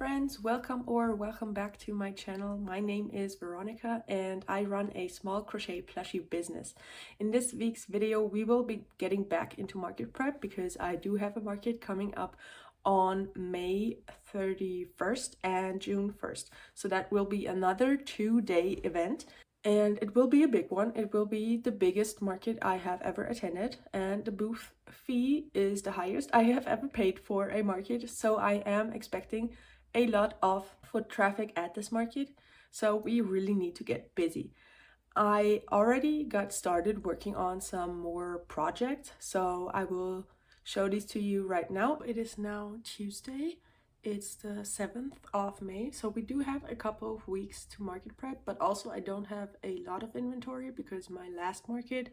friends, welcome back to my channel. My name is Veronica and I run a small crochet plushie business. In this week's video we will be getting back into market prep because I do have a market coming up on May 31st and June 1st. So that will be another 2-day event. And it will be a big one. It will be the biggest market I have ever attended, and the booth fee is the highest I have ever paid for a market, so I am expecting a lot of foot traffic at this market, so we really need to get busy. I already got started working on some more projects, so I will show these to you right now. It is now Tuesday. It's the 7th of May, so we do have a couple of weeks to market prep, but also I don't have a lot of inventory because my last market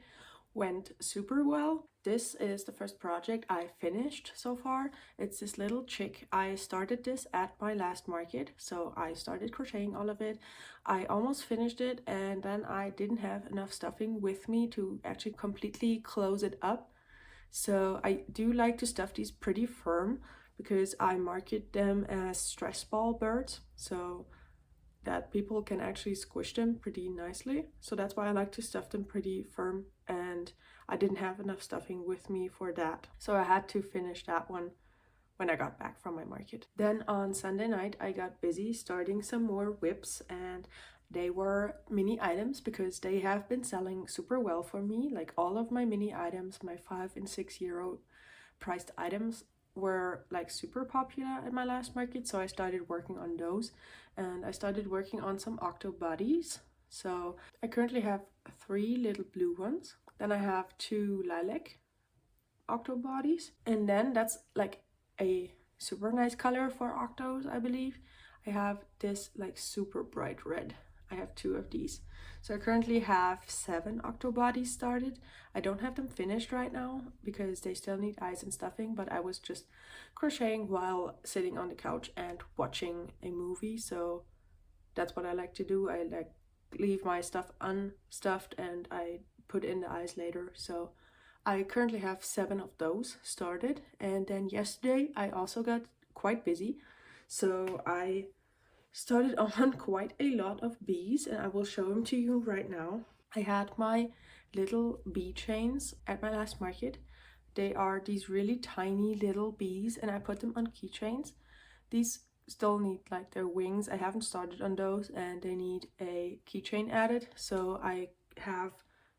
went super well. This is the first project I finished so far. It's this little chick. I started this at my last market, so I started crocheting all of it. I almost finished it, and then I didn't have enough stuffing with me to actually completely close it up. So I do like to stuff these pretty firm because I market them as stress ball birds so that people can actually squish them pretty nicely. So that's why I like to stuff them pretty firm, and I didn't have enough stuffing with me for that. So I had to finish that one when I got back from my market. Then on Sunday night I got busy starting some more whips, and they were mini items because they have been selling super well for me. Like all of my mini items, my 5 and 6 euro priced items were like super popular at my last market, so I started working on those, and I started working on some octo bodies. So I currently have 3 little blue ones, then I have 2 lilac octo bodies, and then that's like a super nice color for octos. I believe I have this like super bright red. I have 2 of these. So I currently have 7 octo bodies started. I don't have them finished right now because they still need eyes and stuffing, but I was just crocheting while sitting on the couch and watching a movie, so that's what I like to do. I like leave my stuff unstuffed and I put in the eyes later. So I currently have 7 of those started, and then yesterday I also got quite busy, so I started on quite a lot of bees, and I will show them to you right now. I had my little bee chains at my last market. They are these really tiny little bees, and I put them on keychains. These still need like their wings. I haven't started on those, and they need a keychain added, so I have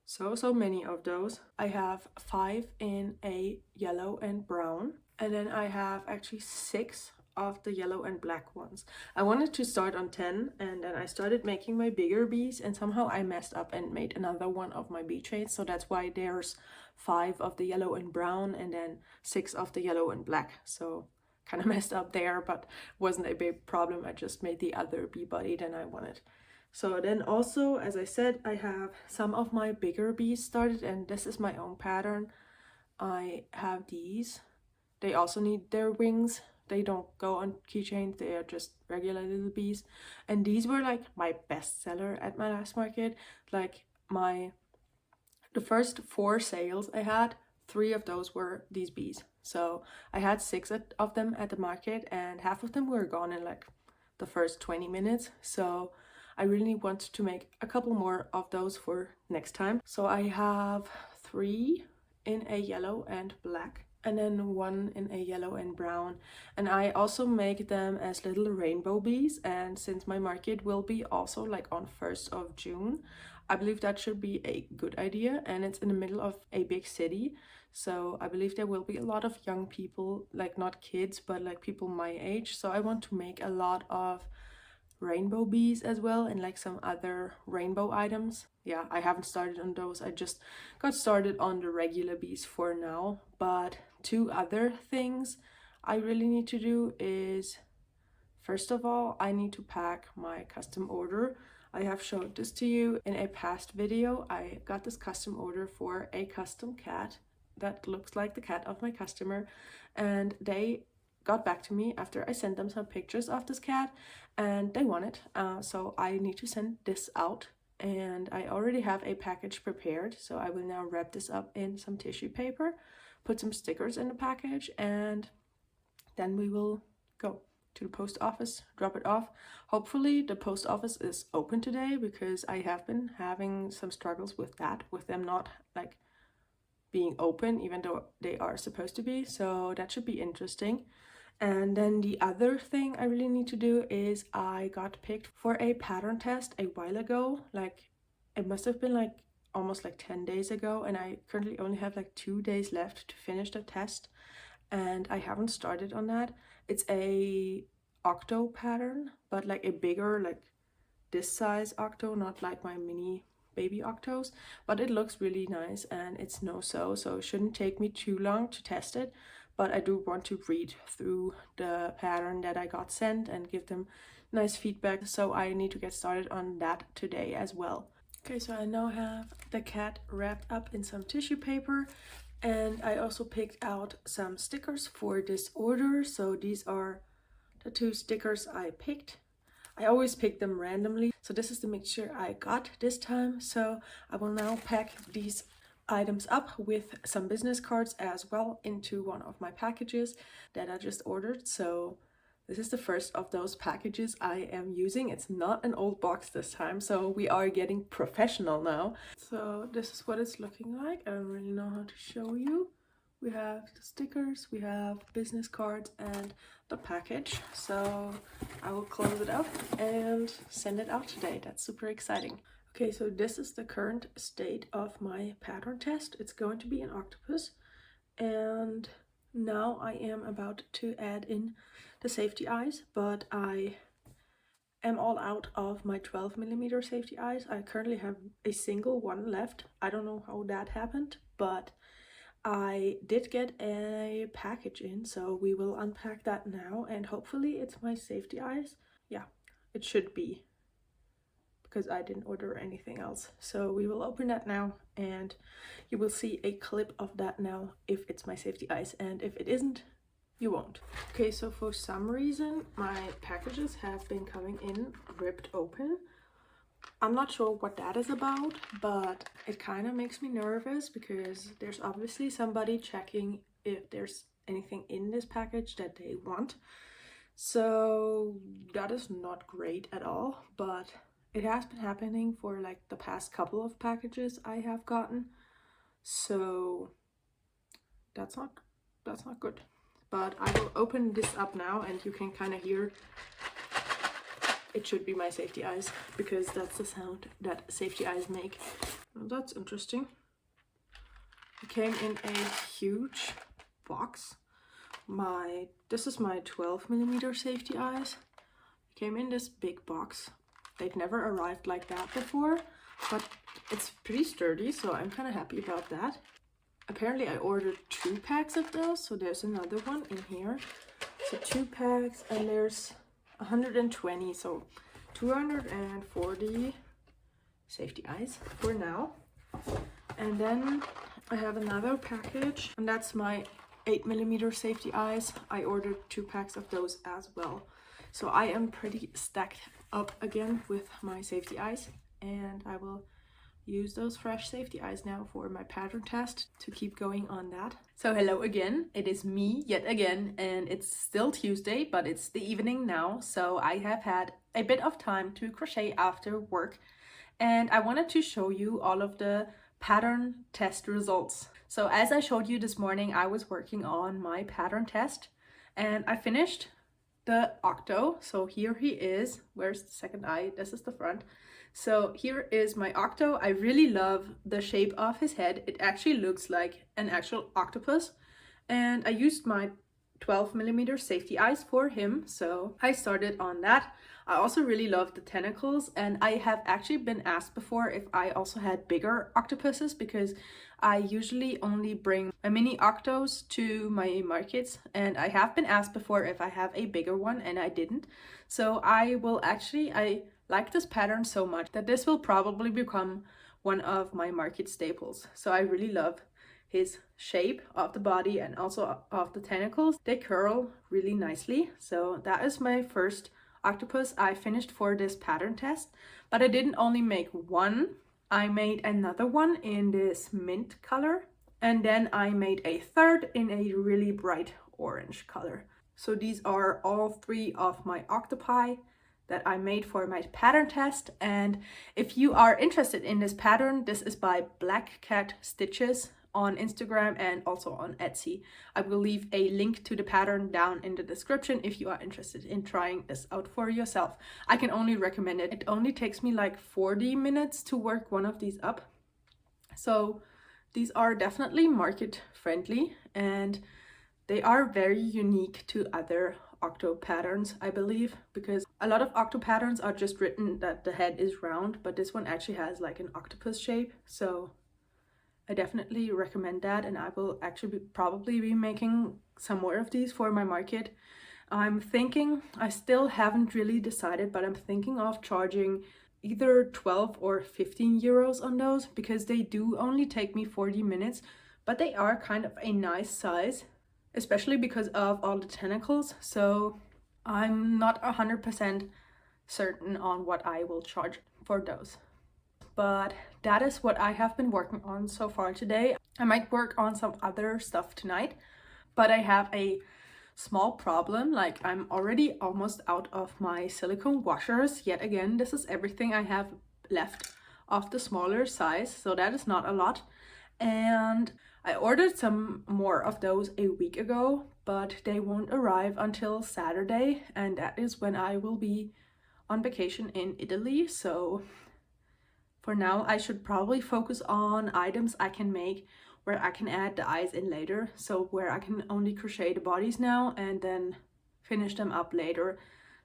so many of those. I have 5 in a yellow and brown, and then I have actually 6 of the yellow and black ones. I wanted to start on 10, and then I started making my bigger bees, and somehow I messed up and made another one of my bee chains, so that's why there's 5 of the yellow and brown and then 6 of the yellow and black. So kind of messed up there, but wasn't a big problem. I just made the other bee body than I wanted. So then also, as I said, I have some of my bigger bees started, and this is my own pattern. I have these. They also need their wings. They don't go on keychains, they are just regular little bees. And these were like my best seller at my last market. Like the first 4 sales I had, 3 of those were these bees. So I had 6 of them at the market, and half of them were gone in like the first 20 minutes. So I really want to make a couple more of those for next time. So I have 3 in a yellow and black, and then 1 in a yellow and brown, and I also make them as little rainbow bees. And since my market will be also like on 1st of June, I believe that should be a good idea, and it's in the middle of a big city, so I believe there will be a lot of young people, like not kids but like people my age. So I want to make a lot of rainbow bees as well, and like some other rainbow items. Yeah, I haven't started on those. I just got started on the regular bees for now. But 2 other things I really need to do is, first of all, I need to pack my custom order. I have showed this to you in a past video. I got this custom order for a custom cat that looks like the cat of my customer, and they got back to me after I sent them some pictures of this cat, and they want it. So I need to send this out, and I already have a package prepared. So I will now wrap this up in some tissue paper, put some stickers in the package, and then we will go. to the post office, drop it off. Hopefully the post office is open today, because I have been having some struggles with that, with them not like being open even though they are supposed to be. So that should be interesting. And then the other thing I really need to do is I got picked for a pattern test a while ago. Like it must have been like almost like 10 days ago, and I currently only have like 2 days left to finish the test, and I haven't started on that. It's a octo pattern, but like a bigger, like this size octo, not like my mini baby octos, but it looks really nice, and it's no-sew, so it shouldn't take me too long to test it. But I do want to read through the pattern that I got sent and give them nice feedback, so I need to get started on that today as well. Okay, so I now have the cat wrapped up in some tissue paper, and I also picked out some stickers for this order. So these are the 2 stickers I picked. I always pick them randomly, so this is the mixture I got this time. So I will now pack these items up with some business cards as well into one of my packages that I just ordered. So this is the first of those packages I am using. It's not an old box this time, so we are getting professional now. So this is what it's looking like. I don't really know how to show you. We have the stickers, we have business cards, and the package. So I will close it up and send it out today. That's super exciting. Okay, so this is the current state of my pattern test. It's going to be an octopus, and now I am about to add in the safety eyes, but I am all out of my 12mm safety eyes. I currently have a single one left. I don't know how that happened, but I did get a package in, so we will unpack that now, and hopefully it's my safety eyes. Yeah, it should be, because I didn't order anything else. So we will open that now, and you will see a clip of that now if it's my safety eyes, and if it isn't, you won't. Okay, so for some reason my packages have been coming in ripped open. I'm not sure what that is about, but it kind of makes me nervous, because there's obviously somebody checking if there's anything in this package that they want. So that is not great at all, but it has been happening for like the past couple of packages I have gotten. So that's not good. But I will open this up now, and you can kind of hear it should be my safety eyes, because that's the sound that safety eyes make. Well, that's interesting. It came in a huge box. This is my 12mm safety eyes. It came in this big box. They've never arrived like that before, but it's pretty sturdy, so I'm kind of happy about that. Apparently I ordered 2 packs of those, so there's another one in here. So 2 packs, and there's 120, so 240 safety eyes for now. And then I have another package, and that's my 8mm safety eyes. I ordered 2 packs of those as well. So I am pretty stacked up again with my safety eyes, and I will use those fresh safety eyes now for my pattern test to keep going on that. So hello again, it is me yet again, and it's still Tuesday, but it's the evening now, so I have had a bit of time to crochet after work, and I wanted to show you all of the pattern test results. So as I showed you this morning, I was working on my pattern test, and I finished the octo. So here he is. Where's the second eye? This is the front. So here is my octo. I really love the shape of his head. It actually looks like an actual octopus, and I used my 12mm safety eyes for him, so I started on that. I also really love the tentacles, and I have actually been asked before if I also had bigger octopuses, because I usually only bring my mini octos to my markets, and I have been asked before if I have a bigger one, and I didn't. So I like this pattern so much that this will probably become one of my market staples. So I really love his shape of the body and also of the tentacles. They curl really nicely. So that is my first octopus I finished for this pattern test. But I didn't only make one. I made another one in this mint color, and then I made a third in a really bright orange color. So these are all 3 of my octopi that I made for my pattern test. And if you are interested in this pattern, this is by Black Cat Stitches on Instagram and also on Etsy. I will leave a link to the pattern down in the description if you are interested in trying this out for yourself. I can only recommend it. It only takes me like 40 minutes to work one of these up. So these are definitely market friendly and they are very unique to other octo patterns, I believe, because a lot of octo patterns are just written that the head is round, but this one actually has like an octopus shape. So I definitely recommend that, and I will actually probably be making some more of these for my market. I'm thinking, I still haven't really decided, but I'm thinking of charging either 12 or 15 euros on those because they do only take me 40 minutes, but they are kind of a nice size, especially because of all the tentacles. So I'm not 100% certain on what I will charge for those. But that is what I have been working on so far today. I might work on some other stuff tonight, but I have a small problem. Like, I'm already almost out of my silicone washers. Yet again, this is everything I have left of the smaller size, so that is not a lot. And I ordered some more of those a week ago, but they won't arrive until Saturday, and that is when I will be on vacation in Italy. So for now, I should probably focus on items I can make where I can add the eyes in later. So where I can only crochet the bodies now and then finish them up later.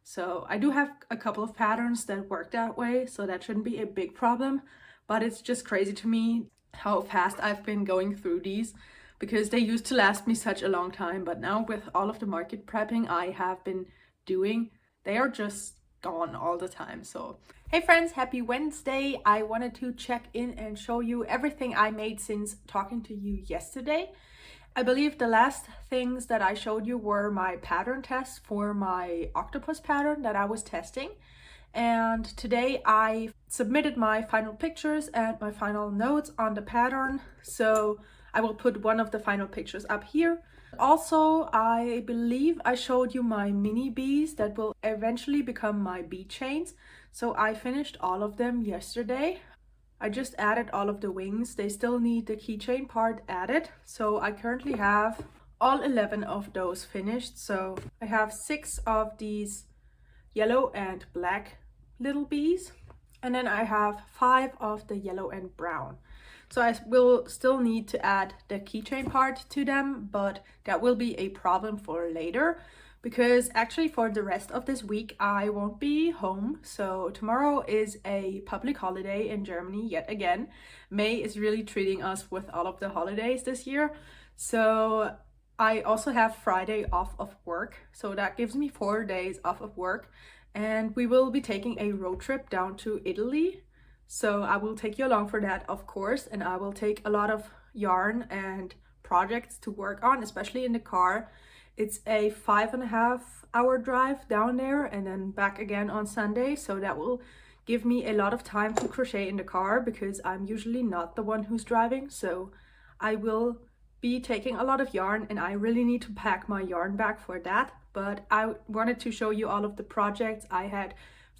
So I do have a couple of patterns that work that way, so that shouldn't be a big problem. But it's just crazy to me how fast I've been going through these because they used to last me such a long time. But now with all of the market prepping I have been doing, they are just gone all the time. So hey friends, happy Wednesday. I wanted to check in and show you everything I made since talking to you yesterday. I believe the last things that I showed you were my pattern tests for my octopus pattern that I was testing. And today I submitted my final pictures and my final notes on the pattern. So I will put one of the final pictures up here. Also, I believe I showed you my mini bees that will eventually become my bee chains. So I finished all of them yesterday. I just added all of the wings. They still need the keychain part added. So I currently have all 11 of those finished. So I have 6 of these yellow and black little bees. And then I have 5 of the yellow and brown. So I will still need to add the keychain part to them, but that will be a problem for later because actually for the rest of this week I won't be home. So tomorrow is a public holiday in Germany yet again. May is really treating us with all of the holidays this year. So I also have Friday off of work. So that gives me 4 days off of work. And we will be taking a road trip down to Italy. So I will take you along for that, of course, and I will take a lot of yarn and projects to work on, especially in the car. It's a 5.5-hour drive down there and then back again on Sunday. So that will give me a lot of time to crochet in the car because I'm usually not the one who's driving. So I will be taking a lot of yarn and I really need to pack my yarn bag for that. But I wanted to show you all of the projects I had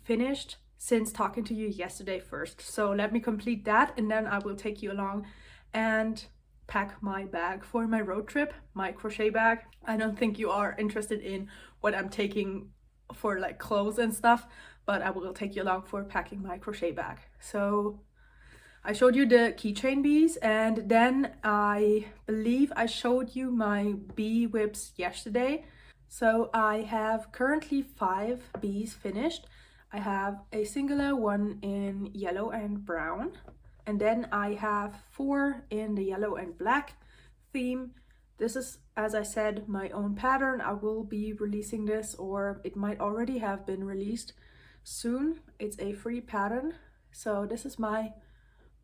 finished since talking to you yesterday first. So let me complete that and then I will take you along and pack my bag for my road trip, my crochet bag. I don't think you are interested in what I'm taking for like clothes and stuff, but I will take you along for packing my crochet bag. So I showed you the keychain bees and then I believe I showed you my bee whips yesterday. So I have currently 5 bees finished. I have a singular one in yellow and brown, and then I have 4 in the yellow and black theme. This is, as I said, my own pattern. I will be releasing this, or it might already have been released soon. It's a free pattern. So this is my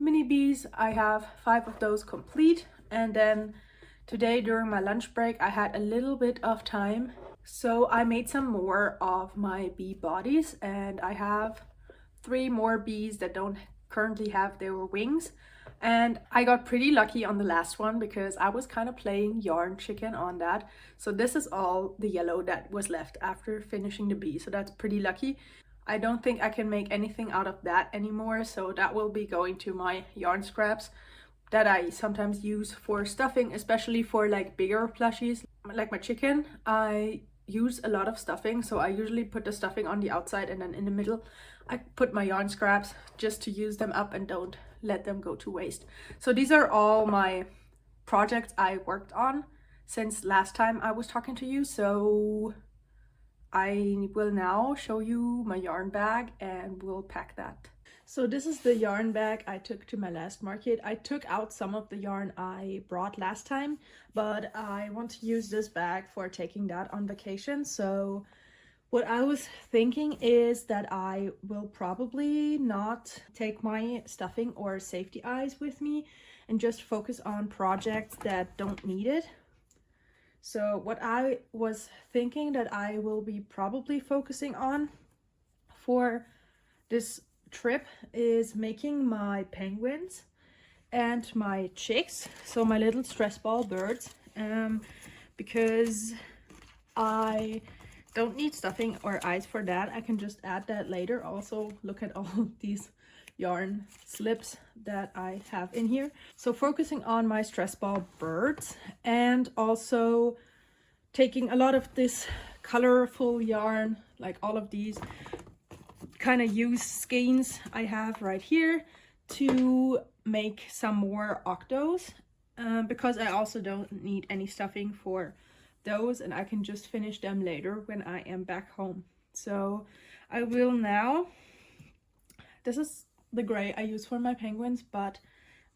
mini bees. I have 5 of those complete, and then today during my lunch break I had a little bit of time. So I made some more of my bee bodies and I have 3 more bees that don't currently have their wings. And I got pretty lucky on the last one because I was kind of playing yarn chicken on that. So this is all the yellow that was left after finishing the bee. So that's pretty lucky. I don't think I can make anything out of that anymore. So that will be going to my yarn scraps that I sometimes use for stuffing, especially for like bigger plushies, like my chicken. I use a lot of stuffing, so I usually put the stuffing on the outside, and then in the middle I put my yarn scraps just to use them up and don't let them go to waste. So these are all my projects I worked on since last time I was talking to you. So I will now show you my yarn bag and we'll pack that. So this is the yarn bag I took to my last market. I took out some of the yarn I brought last time, but I want to use this bag for taking that on vacation. So what I was thinking is that I will probably not take my stuffing or safety eyes with me and just focus on projects that don't need it. So what I was thinking that I will be probably focusing on for this trip is making my penguins and my chicks, so my little stress ball birds, because I don't need stuffing or eyes for that. I can just add that later. Also, look at all these yarn slips that I have in here. So focusing on my stress ball birds, and also taking a lot of this colorful yarn, like all of these kind of used skeins I have right here, to make some more octos, because I also don't need any stuffing for those, and I can just finish them later when I am back home. So I will now, this is the gray I use for my penguins, but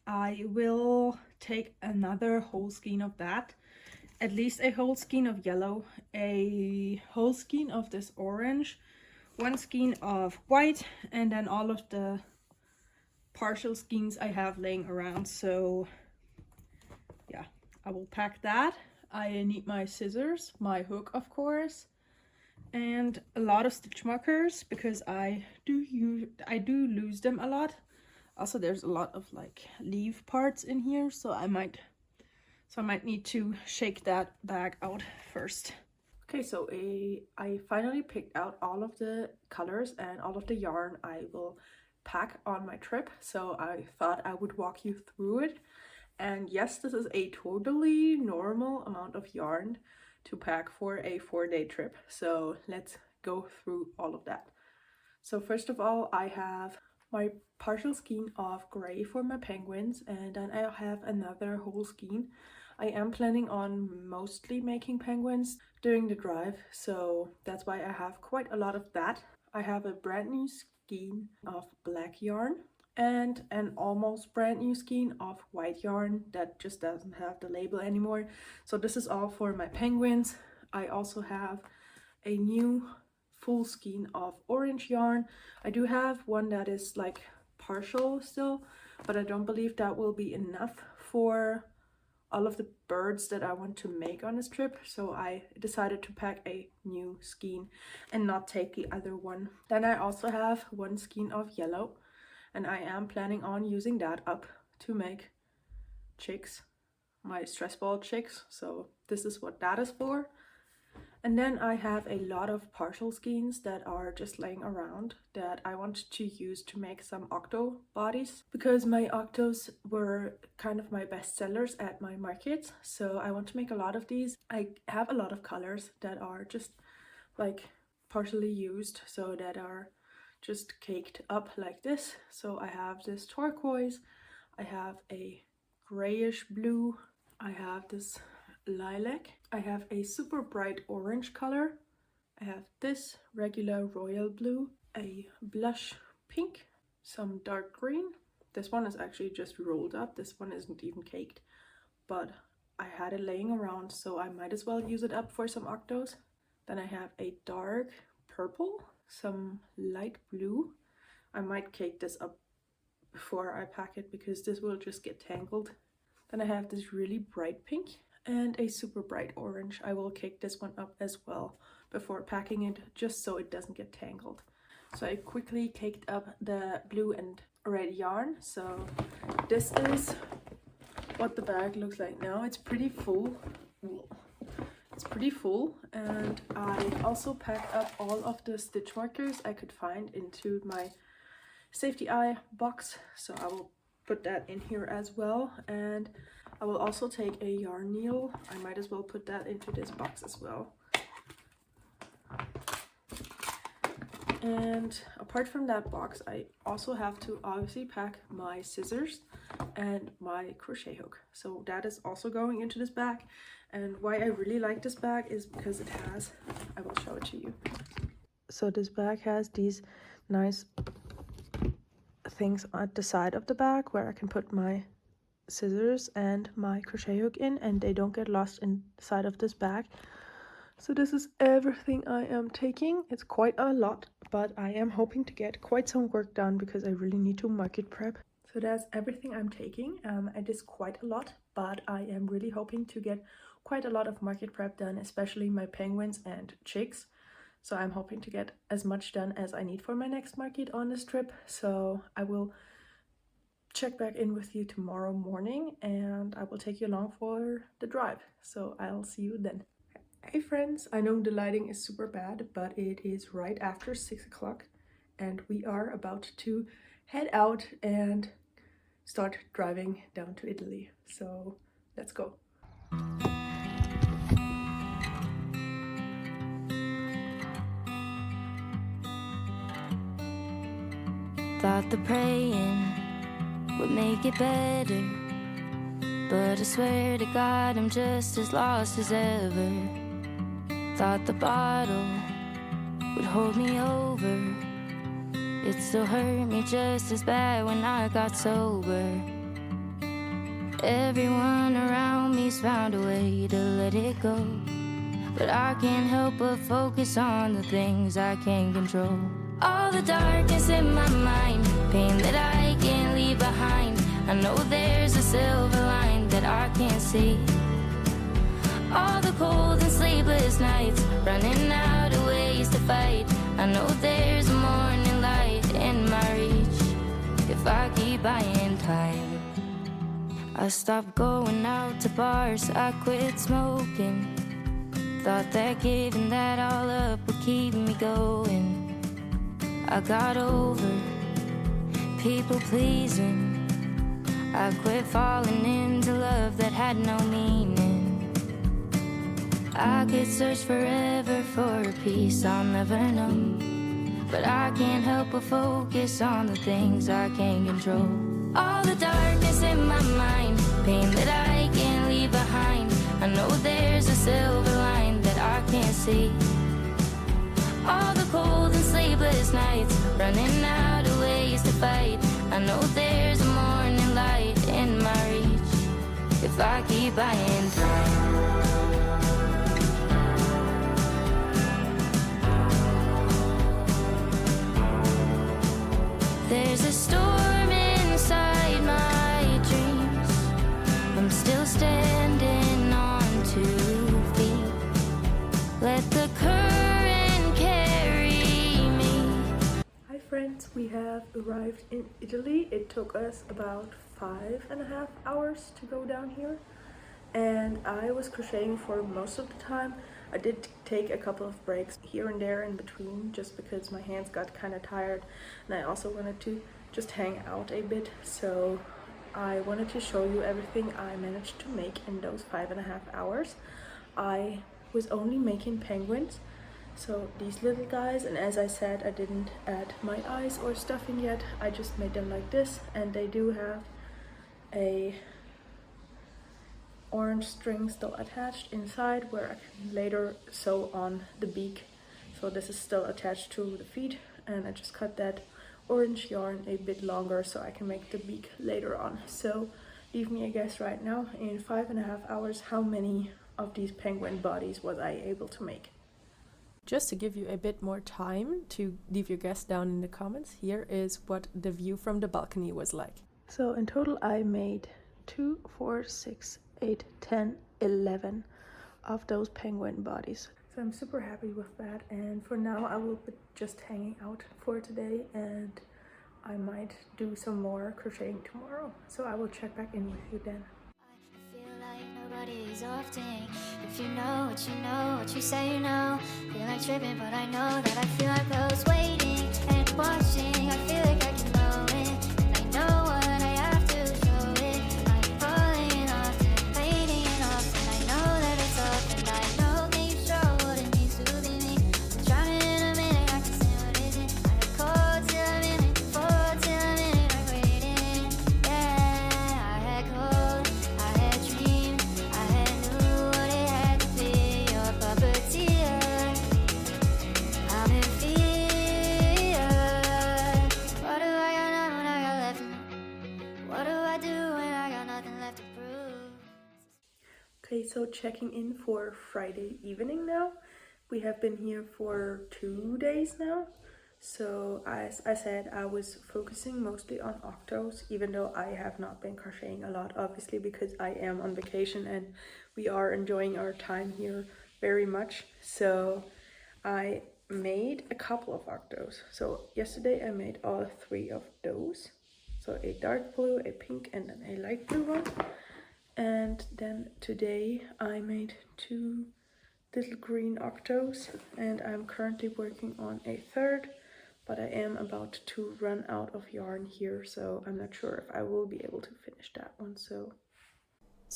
I will take another whole skein of that, at least a whole skein of yellow, a whole skein of this orange, one skein of white, and then all of the partial skeins I have laying around. So yeah, I will pack that. I need my scissors, my hook of course, and a lot of stitch markers because I do lose them a lot. Also, there's a lot of like leaf parts in here, so I might need to shake that bag out first. Okay, so I finally picked out all of the colors and all of the yarn I will pack on my trip. So I thought I would walk you through it. And yes, this is a totally normal amount of yarn to pack for a 4-day trip. So let's go through all of that. So first of all, I have my partial skein of gray for my penguins, and then I have another whole skein. I am planning on mostly making penguins during the drive, so that's why I have quite a lot of that. I have a brand new skein of black yarn and an almost brand new skein of white yarn that just doesn't have the label anymore. So this is all for my penguins. I also have a new full skein of orange yarn. I do have one that is like partial still, but I don't believe that will be enough for all of the birds that I want to make on this trip, so I decided to pack a new skein and not take the other one. Then I also have one skein of yellow, and I am planning on using that up to make chicks, my stress ball chicks. So this is what that is for. And then I have a lot of partial skeins that are just laying around that I want to use to make some octo bodies, because my octos were kind of my best sellers at my markets. So I want to make a lot of these. I have a lot of colors that are just like partially used, so that are just caked up like this. So I have this turquoise, I have a grayish blue, I have this lilac, I have a super bright orange color, I have this regular royal blue, a blush pink, some dark green. This one is actually just rolled up, this one isn't even caked, but I had it laying around, so I might as well use it up for some octos. Then I have a dark purple, some light blue. I might cake this up before I pack it because this will just get tangled. Then I have this really bright pink and a super bright orange. I will cake this one up as well before packing it, just so it doesn't get tangled. So I quickly caked up the blue and red yarn. So this is what the bag looks like now. It's pretty full. It's pretty full, and I also packed up all of the stitch markers I could find into my safety eye box, so I will put that in here as well. And I will also take a yarn needle. I might as well put that into this box as well. And apart from that box, I also have to obviously pack my scissors and my crochet hook, so that is also going into this bag. And why I really like this bag is because it has, I will show it to you. So this bag has these nice things at the side of the bag where I can put my scissors and my crochet hook in, and they don't get lost inside of this bag. So this is everything I am taking. It's quite a lot, but I am hoping to get quite some work done because I really need to market prep. So that's everything I'm taking. It is quite a lot, but I am really hoping to get quite a lot of market prep done, especially my penguins and chicks. So I'm hoping to get as much done as I need for my next market on this trip. So I will check back in with you tomorrow morning, and I will take you along for the drive. So I'll see you then. Hey friends, I know the lighting is super bad, but it is right after 6 o'clock and we are about to head out and start driving down to Italy. So let's go. Thought the praying would make it better, but I swear to God I'm just as lost as ever. Thought the bottle would hold me over. It still hurt me just as bad when I got sober. Everyone around me's found a way to let it go, but I can't help but focus on the things I can't control. All the darkness in my mind, pain that I can't leave behind. I know there's a silver line that I can't see. All the cold and sleepless nights, running out of ways to fight. I know there's a morning light in my reach if I keep buying time. I stopped going out to bars, I quit smoking. Thought that giving that all up would keep me going. I got over people pleasing. I quit falling into love that had no meaning. I could search forever for a peace I'll never know, but I can't help but focus on the things I can't control. All the darkness in my mind, pain that I can't leave behind. I know there's a silver line that I can't see. All the cold and sleepless nights, running out of ways to fight. I know there's a morning light in my reach if I keep buying time. There's a storm inside my dreams. I'm still standing on 2 feet. Let the current carry me. Hi friends, we have arrived in Italy. It took us about 5.5 hours to go down here, and I was crocheting for most of the time. I did take a couple of breaks here and there in between just because my hands got kind of tired, and I also wanted to just hang out a bit. So I wanted to show you everything I managed to make in those 5.5 hours. I was only making penguins, so these little guys, and as I said, I didn't add my eyes or stuffing yet. I just made them like this, and they do have a orange string still attached inside where I can later sew on the beak. So this is still attached to the feet, and I just cut that orange yarn a bit longer so I can make the beak later on. So leave me a guess right now, in 5.5 hours, how many of these penguin bodies was I able to make? Just to give you a bit more time to leave your guess down in the comments, here is what the view from the balcony was like. So in total I made 2, 4, 6, 8, 10, 11 of those penguin bodies. So I'm super happy with that, and for now I will be just hanging out for today, and I might do some more crocheting tomorrow, so I will check back in with you then. I feel like nobody's often. If you know what you say you know. Feel like tripping, but I know that I feel like I was waiting and watching. I feel like I can know it, and I know what I have to show it. I'm falling off and fading off, and I know that it's off, and I know that you show what it means to be me. I'm drowning in a minute, I can stand what isn't. I had cold till a minute, forward till a minute, like waiting. Yeah, I had cold, I had dreamed, I had knew what it had to be. Your puppeteer, I'm in fear. What do I got now when I got left? What do I do when I got nothing left to prove? Okay, so checking in for Friday evening now. We have been here for 2 days now. So as I said, I was focusing mostly on octos, even though I have not been crocheting a lot, obviously, because I am on vacation and we are enjoying our time here very much. So I made a couple of octos. So yesterday I made all 3 of those. So a dark blue, a pink, and then a light blue one. And then today I made 2 little green octos, and I'm currently working on a third, but I am about to run out of yarn here, so I'm not sure if I will be able to finish that one. So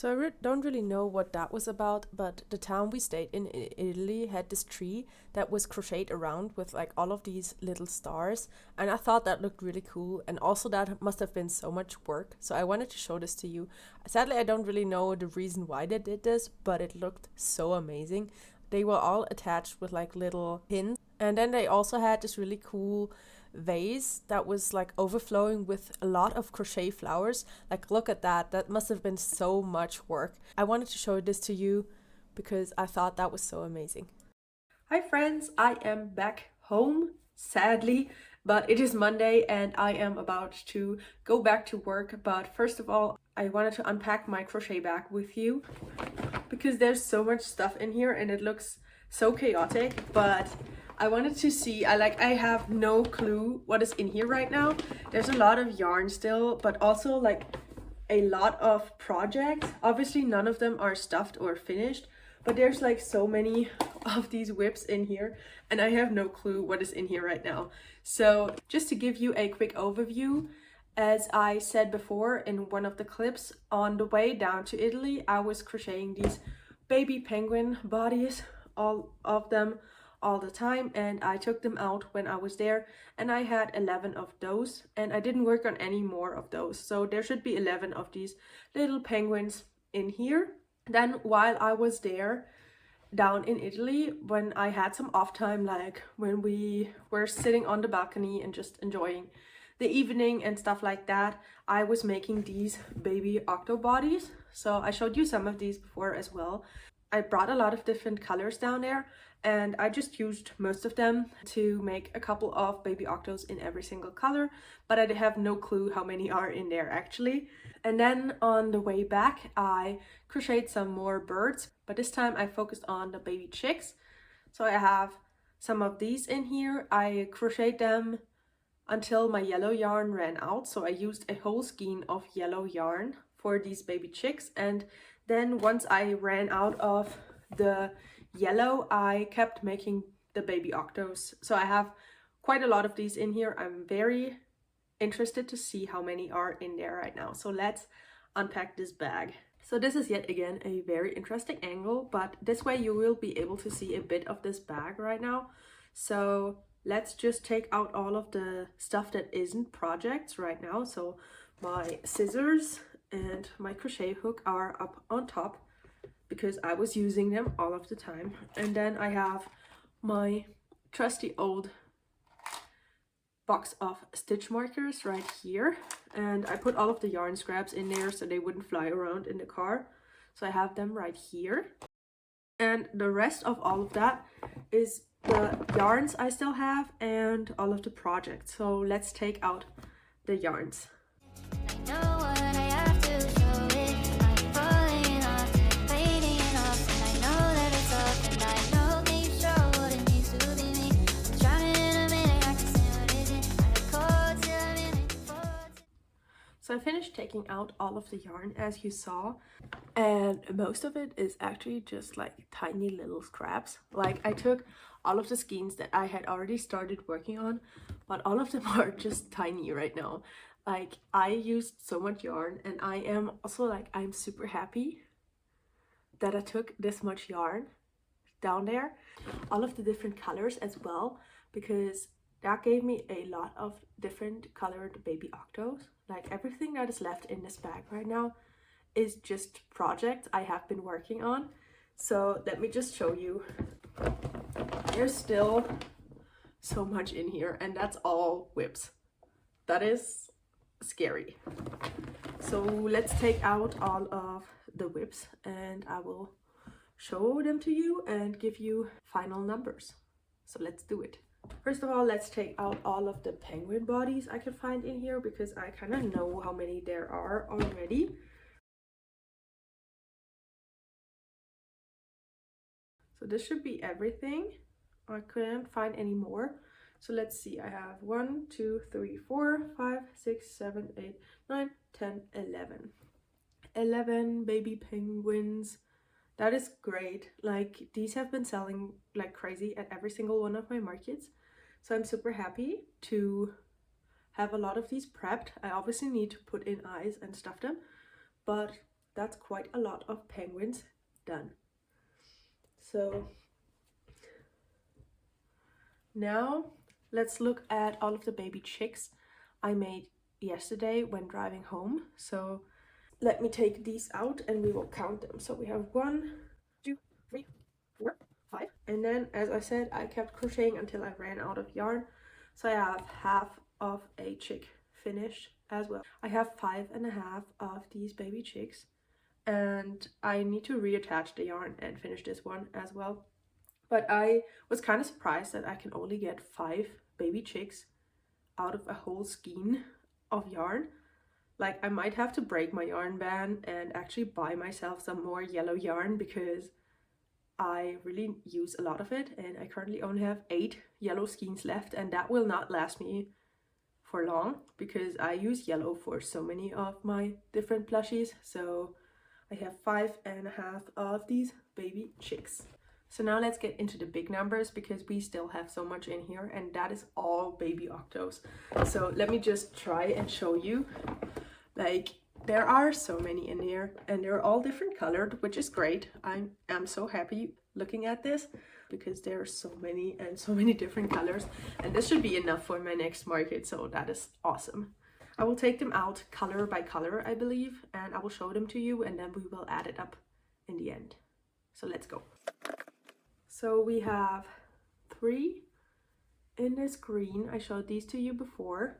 I don't really know what that was about, but the town we stayed in Italy had this tree that was crocheted around with like all of these little stars, and I thought that looked really cool, and also that must have been so much work, so I wanted to show this to you. Sadly, I don't really know the reason why they did this, but it looked so amazing. They were all attached with like little pins, and then they also had this really cool vase that was like overflowing with a lot of crochet flowers. Like, look at that. That must have been so much work. I wanted to show this to you because I thought that was so amazing. Hi friends, I am back home, sadly, but it is Monday and I am about to go back to work. But first of all, I wanted to unpack my crochet bag with you because there's so much stuff in here and it looks so chaotic, but I wanted to see, I have no clue what is in here right now. There's a lot of yarn still, but also like a lot of projects. Obviously none of them are stuffed or finished, but there's like so many of these whips in here and I have no clue what is in here right now. So just to give you a quick overview, as I said before in one of the clips, on the way down to Italy, I was crocheting these baby penguin bodies, all of them, all the time, and I took them out when I was there, and I had 11 of those, and I didn't work on any more of those, so there should be 11 of these little penguins in here. Then while I was there down in Italy, when I had some off time, like when we were sitting on the balcony and just enjoying the evening and stuff like that, I was making these baby octo bodies. So I showed you some of these before as well. I brought a lot of different colors down there and I just used most of them to make a couple of baby octos in every single color, but I have no clue how many are in there actually. And then on the way back, I crocheted some more birds, but this time I focused on the baby chicks. So I have some of these in here. I crocheted them until my yellow yarn ran out, so I used a whole skein of yellow yarn for these baby chicks, and then once I ran out of the yellow, I kept making the baby octos. So I have quite a lot of these in here. I'm very interested to see how many are in there right now. So let's unpack this bag. So this is yet again a very interesting angle, but this way you will be able to see a bit of this bag right now. So let's just take out all of the stuff that isn't projects right now. So my scissors and my crochet hook are up on top because I was using them all of the time. And then I have my trusty old box of stitch markers right here. And I put all of the yarn scraps in there so they wouldn't fly around in the car. So I have them right here. And the rest of all of that is the yarns I still have and all of the projects. So let's take out the yarns. So I finished taking out all of the yarn, as you saw, and most of it is actually just like tiny little scraps. Like I took all of the skeins that I had already started working on, but all of them are just tiny right now. Like I used so much yarn, and I am also like, I'm super happy that I took this much yarn down there, all of the different colors as well, because that gave me a lot of different colored baby octos. Like everything that is left in this bag right now is just projects I have been working on. So let me just show you. There's still so much in here, and that's all whips. That is scary. So let's take out all of the whips and I will show them to you and give you final numbers. So let's do it. First of all, let's take out all of the penguin bodies I can find in here, because I kind of know how many there are already. So this should be everything. I couldn't find any more. So let's see, I have 1, 2, 3, 4, 5, 6, 7, 8, 9, 10, 11. 11 baby penguins. That is great. Like these have been selling like crazy at every single one of my markets. So I'm super happy to have a lot of these prepped. I obviously need to put in eyes and stuff them, but that's quite a lot of penguins done. So now let's look at all of the baby chicks I made yesterday when driving home. So let me take these out and we will count them. So we have 1, 2, 3, 4, 5. And then, as I said, I kept crocheting until I ran out of yarn. So I have half of a chick finished as well. I have 5.5 of these baby chicks, and I need to reattach the yarn and finish this one as well. But I was kind of surprised that I can only get 5 baby chicks out of a whole skein of yarn. Like I might have to break my yarn ban and actually buy myself some more yellow yarn, because I really use a lot of it, and I currently only have 8 yellow skeins left, and that will not last me for long because I use yellow for so many of my different plushies. So I have 5.5 of these baby chicks. So now let's get into the big numbers, because we still have so much in here, and that is all baby octos. So let me just try and show you. Like there are so many in here, and they're all different colored, which is great. I am so happy looking at this, because there are so many and so many different colors, and this should be enough for my next market. So that is awesome. I will take them out color by color, I believe, and I will show them to you, and then we will add it up in the end. So let's go. So we have 3 in this green. I showed these to you before.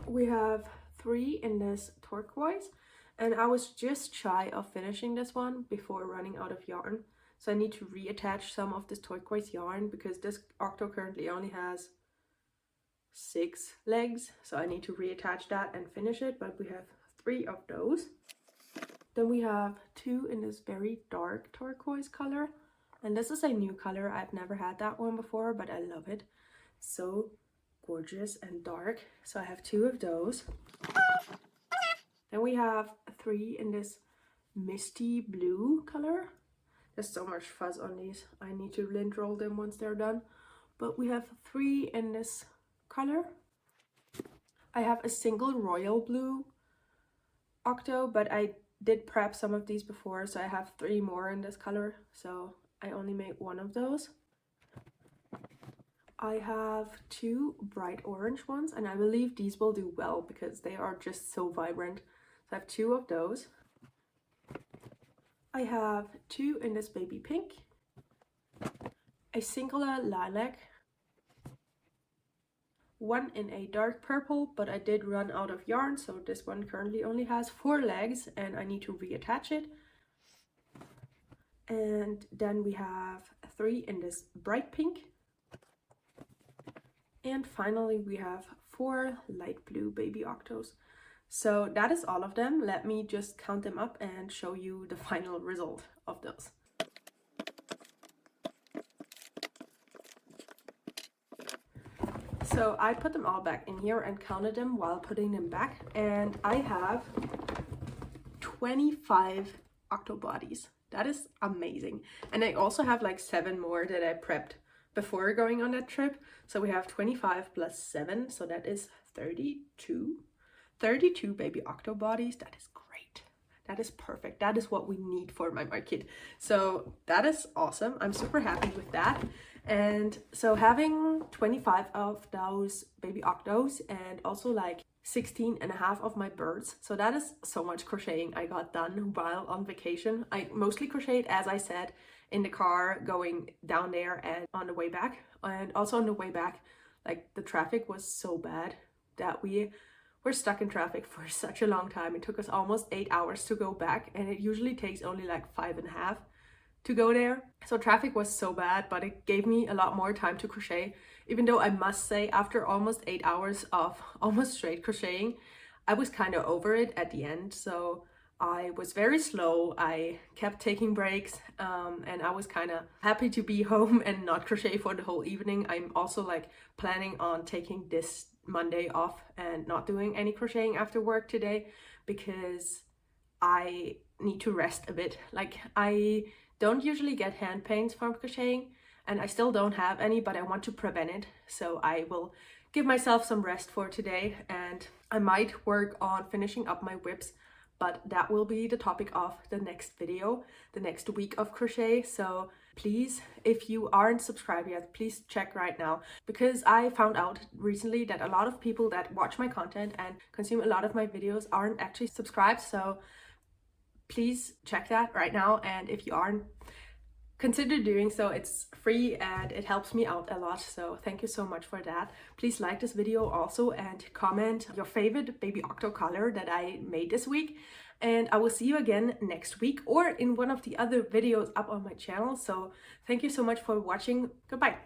We have 3 in this turquoise, and I was just shy of finishing this one before running out of yarn. So I need to reattach some of this turquoise yarn, because this octo currently only has 6 legs. So I need to reattach that and finish it, but we have 3 of those. Then we have 2 in this very dark turquoise color, and this is a new color. I've never had that one before, but I love it. So gorgeous and dark. So I have 2 of those. Then we have 3 in this misty blue color. There's so much fuzz on these. I need to lint roll them once they're done. But we have 3 in this color. I have a single royal blue octo, but I did prep some of these before, so I have 3 more in this color. So I only made 1 of those. I have 2 bright orange ones, and I believe these will do well because they are just so vibrant. So I have 2 of those. I have 2 in this baby pink, a singular lilac, 1 in a dark purple, but I did run out of yarn, so this one currently only has 4 legs and I need to reattach it. And then we have 3 in this bright pink. And finally we have 4 light blue baby octos. So that is all of them. Let me just count them up and show you the final result of those. So I put them all back in here and counted them while putting them back, and I have 25 octo bodies. That is amazing. And I also have like 7 more that I prepped before going on that trip. So we have 25 plus 7, so that is 32 baby octo bodies. That is great. That is perfect. That is what we need for my market. So that is awesome. I'm super happy with that. And so having 25 of those baby octos and also like 16 and a half of my birds. So that is so much crocheting I got done while on vacation. I mostly crocheted, as I said, in the car going down there and on the way back. And also on the way back, like the traffic was so bad that we were stuck in traffic for such a long time. It took us almost 8 hours to go back, and it usually takes only like 5.5 to go there. So traffic was so bad, but it gave me a lot more time to crochet, even though I must say after almost 8 hours of almost straight crocheting, I was kind of over it at the end. So I was very slow. I kept taking breaks, and I was kind of happy to be home and not crochet for the whole evening. I'm also like planning on taking this Monday off and not doing any crocheting after work today because I need to rest a bit. Like I don't usually get hand pains from crocheting, and I still don't have any, but I want to prevent it. So I will give myself some rest for today, and I might work on finishing up my whips, but that will be the topic of the next video, the next week of crochet. So please, if you aren't subscribed yet, please check right now, because I found out recently that a lot of people that watch my content and consume a lot of my videos aren't actually subscribed. So please check that right now, and if you aren't, consider doing so. It's free and it helps me out a lot, so thank you so much for that. Please like this video also and comment your favorite baby octo color that I made this week, and I will see you again next week or in one of the other videos up on my channel. So thank you so much for watching. Goodbye.